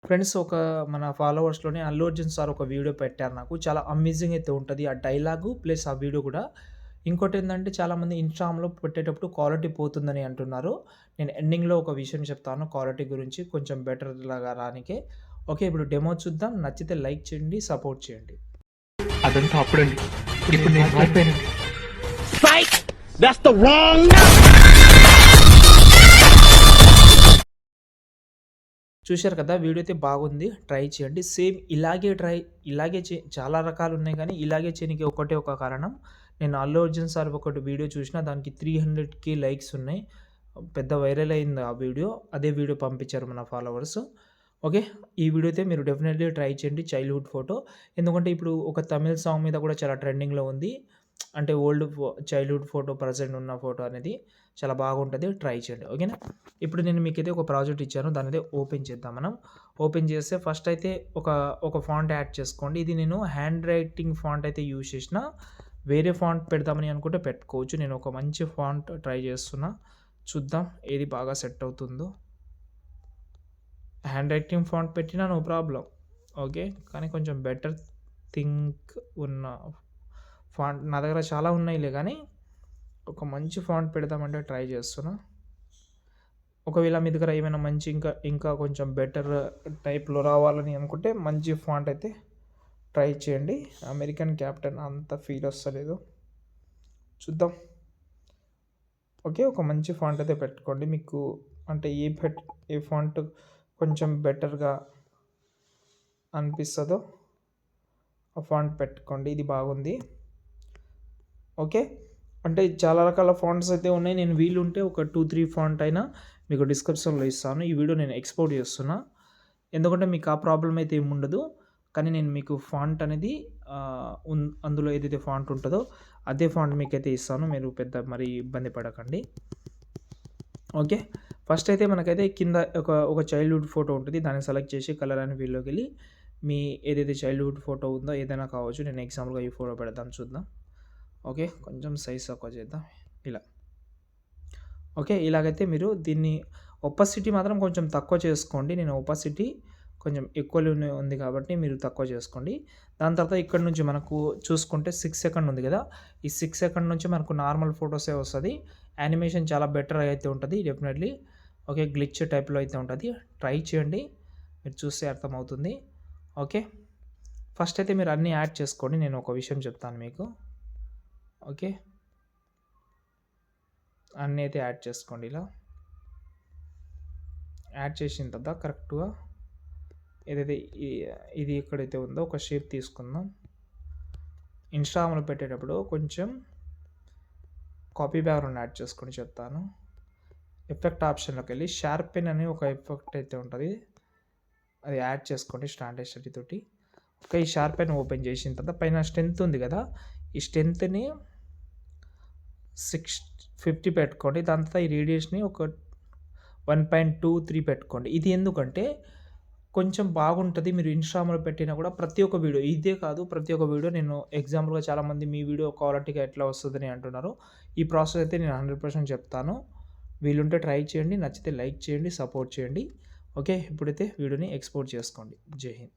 Friends మన ఫాలోవర్స్‌లోనే Allu Arjun sir ఒక video పెట్టారు నాకు. చాలా అమేజింగ్ అయితే ఉంటది. ఆ డైలాగు ప్లస్ ఆ వీడియో గూడా. ఇంకోటేందంటే చాలామంది ఇన్‌స్టాగ్రామ్‌లో పెట్టేటప్పుడు క్వాలిటీ పోతుందని అంటున్నారు. నేను ఎండింగ్‌లో ఒక విషయం చెప్తాను క్వాలిటీ గురించి కొంచెం బెటర్ లాగా రానీకే. ఓకే. ఇప్పుడు డెమో చూద్దాం. నచ్చితే లైక్ చేయండి, సపోర్ట్ చేయండి. అదంతా అప్పుడండి. ఇప్పుడు నేను మారిపోయానండి. Psych! That's the wrong చూశారు కదా! వీడియో అయితే బాగుంది. ట్రై చేయండి. సేమ్ ఇలాగే చాలా రకాలున్నాయి గానీ, ఇలాగే చేయనీకి ఒకటే ఒక కారణం. నేను అల్లు అర్జున్ సార్ ఒకటి వీడియో చూసినా దానికి 300,000 లైక్స్ ఉన్నాయి. పెద్ద వైరల్ అయింది ఆ వీడియో. అదే వీడియో పంపించారు మన ఫాలోవర్స్. ఓకే. ఈ వీడియో అయితే మీరు డెఫినెట్‌లీ ట్రై చేయండి చైల్డ్‌హుడ్ ఫోటో. ఎందుకంటే ఇప్పుడు ఒక తమిళ్ సాంగ్ మీద కూడా చాలా ట్రెండింగ్‌లో ఉంది. అంటే చైల్డ్‌హుడ్ ఫోటో ప్రెజెంట్ ఉన్న ఫోటో అనేది చాలా బాగుంటది. ట్రై చేయండి. ఓకేనా? ఇప్పుడు నేను మీకైతే ఒక ప్రాజెక్ట్ ఇచ్చాను. దాన్నైతే ఓపెన్ చేద్దాం మనం. ఓపెన్ చేస్తే ఫస్ట్ అయితే ఒక ఫాంట్ యాడ్ చేసుకోండి. ఇది నేను హ్యాండ్ రైటింగ్ ఫాంట్ అయితే యూజ్ చేసిన. వేరే ఫాంట్ పెడదామని అనుకుంటే పెట్టుకోవచ్చు. నేను ఒక మంచి ఫాంట్ ట్రై చేస్తున్నా. చూద్దాం ఏది బాగా సెట్ అవుతుందో. హ్యాండ్ రైటింగ్ ఫాంట్ పెట్టినా నో ప్రాబ్లమ్. ఓకే. కానీ కొంచెం బెటర్ థింక్ ఉన్న ఫాంట్ నా దగ్గర చాలా ఉన్నాయిలే గానీ, ఒక మంచి ఫాంట్ పెడదామంటే ట్రై చేస్తున్నా. ఒకవేళ మీ దగ్గర ఏమైనా మంచి ఇంకా కొంచెం బెటర్ టైప్‌లో రావాలని అనుకుంటే మంచి ఫాంట్ అయితే ట్రై చేయండి. అమెరికన్ క్యాపిటల్ అంత ఫీల్ వస్తలేదు. చూద్దాం. ఓకే. ఒక మంచి ఫాంట్ అయితే పెట్టుకోండి. మీకు అంటే ఏ ఫాంట్ కొంచెం బెటర్‌గా అనిపిస్తదో ఆ ఫాంట్ పెట్టుకోండి. ఇది బాగుంది. ఓకే. అంటే చాలా రకాల ఫాంట్స్ అయితే ఉన్నాయి. నేను వీలుంటే ఒక 2, 3 ఫాంట్ అయినా మీకు డిస్క్రిప్షన్‌లో ఇస్తాను. ఈ వీడియో నేను ఎక్స్‌పోర్ట్ చేస్తున్నా. ఎందుకంటే మీకు ఆ ప్రాబ్లమ్ అయితే ఏముండదు. కానీ నేను మీకు ఫాంట్ అనేది అందులో ఏదైతే ఫాంట్ ఉంటదో అదే ఫాంట్ మీకైతే ఇస్తాను. మీరు పెద్ద మరి ఇబ్బంది పడకండి. ఓకే. ఫస్ట్ అయితే మనకైతే కింద ఒక చైల్డ్‌హుడ్ ఫోటో ఉంటది. దాన్ని సెలెక్ట్ చేసి కలర్ అండ్ వీల్‌లోకెళ్ళి మీ ఏదైతే చైల్డ్‌హుడ్ ఫోటో ఉందో ఏదైనా కావచ్చు. నేను ఎగ్జాంపుల్‌గా ఈ ఫోటో పెడతాను చూద్దాం. ఓకే. కొంచెం సైజ్ తక్కువ చేద్దాం. ఇలా. ఓకే. ఇలాగైతే మీరు దీన్ని ఒపాసిటీ మాత్రం కొంచెం తక్కువ చేసుకోండి. నేను ఒపాసిటీ కొంచెం ఎక్కువలోనే ఉంది కాబట్టి మీరు తక్కువ చేసుకోండి. దాని తర్వాత ఇక్కడ నుంచి మనకు చూసుకుంటే 6 సెకండ్ ఉంది కదా! ఈ 6 సెకండ్ నుంచి మనకు నార్మల్ ఫోటోసే వస్తది. యానిమేషన్ చాలా బెటర్ అయితే ఉంటది డెఫినెట్‌లీ. ఓకే. గ్లిచ్ టైప్‌లో అయితే ఉంటది. ట్రై చేయండి. మీరు చూస్తే అర్థమవుతుంది. ఓకే. ఫస్ట్ అయితే మీరు అన్నీ యాడ్ చేసుకోండి. నేను ఒక విషయం చెప్తాను మీకు. ఓకే. అన్నీ అయితే యాడ్ చేసుకోండి ఇలా. యాడ్ చేసిన తర్వాత కరెక్ట్‌గా ఏదైతే ఇది ఎక్కడైతే ఉందో ఒక షేప్ తీసుకుందాం. ఇన్‌స్టాగ్రామ్‌లో పెట్టేటప్పుడు కొంచెం కాపీ బ్యాక్‌గ్రౌండ్ యాడ్ చేసుకొని చెప్తాను. ఎఫెక్ట్ ఆప్షన్‌లోకెళ్ళి షార్పెన్ అనే ఒక ఎఫెక్ట్ అయితే ఉంటది. అది యాడ్ చేసుకోండి స్టాండర్డ్ తోటి. ఓకే. ఈ షార్పెన్ ఓపెన్ చేసిన తర్వాత పైన స్ట్రెంత్ ఉంది కదా! ఈ స్ట్రెంత్‌ని 50 పెట్టుకోండి. దాని తర్వాత ఈ రేడియస్‌ని ఒక 1.23 పెట్టుకోండి. ఇది ఎందుకంటే కొంచెం బాగుంటది. మీరు ఇన్‌స్టాగ్రామ్‌లో పెట్టినా కూడా ప్రతి ఒక్క వీడియో ఇదే కాదు ప్రతి ఒక్క వీడియో నేను ఎగ్జాంపుల్‌గా చాలామంది మీ వీడియో క్వాలిటీగా ఎట్లా వస్తదని అంటున్నారు. ఈ ప్రాసెస్ అయితే నేను 100% చెప్తాను. వీలుంటే ట్రై చేయండి. నచ్చితే లైక్ చేయండి, సపోర్ట్ చేయండి. ఓకే. ఇప్పుడైతే వీడియోని ఎక్స్‌పోర్ట్ చేసుకోండి. జై హింద్.